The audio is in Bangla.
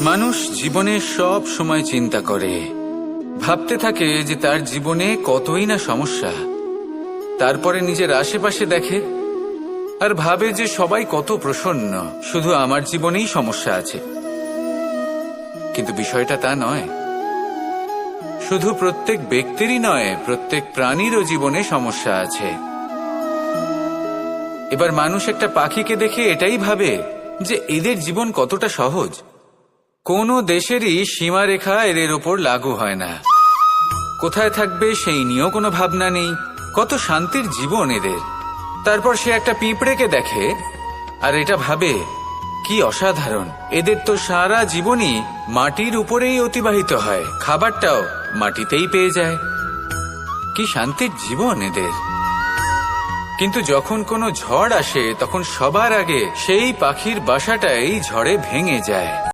মানুষ জীবনে সব সময় চিন্তা করে, ভাবতে থাকে যে তার জীবনে কতই না সমস্যা। তারপরে নিজের আশেপাশে দেখে আর ভাবে যে সবাই কত প্রসন্ন, শুধু আমার জীবনেই সমস্যা আছে। কিন্তু বিষয়টা তা নয়। শুধু প্রত্যেক ব্যক্তিরই নয়, প্রত্যেক প্রাণীরও জীবনে সমস্যা আছে। এবার মানুষ একটা পাখিকে দেখে এটাই ভাবে যে এদের জীবন কতটা সহজ। কোনো দেশেরই সীমারেখা এদের ওপর লাগু হয় না। কোথায় থাকবে সেই নিয়েও কোনো ভাবনা নেই। কত শান্তির জীবন এদের। তারপর সে একটা পিঁপড়েকে দেখে আর এটা ভাবে কি অসাধারণ, এদের তো সারা জীবনই মাটির উপরেই অতিবাহিত হয়, খাবারটাও মাটিতেই পেয়ে যায়। কি শান্তির জীবন এদের। কিন্তু যখন কোনো ঝড় আসে তখন সবার আগে সেই পাখির বাসাটাই ঝড়ে ভেঙে যায়।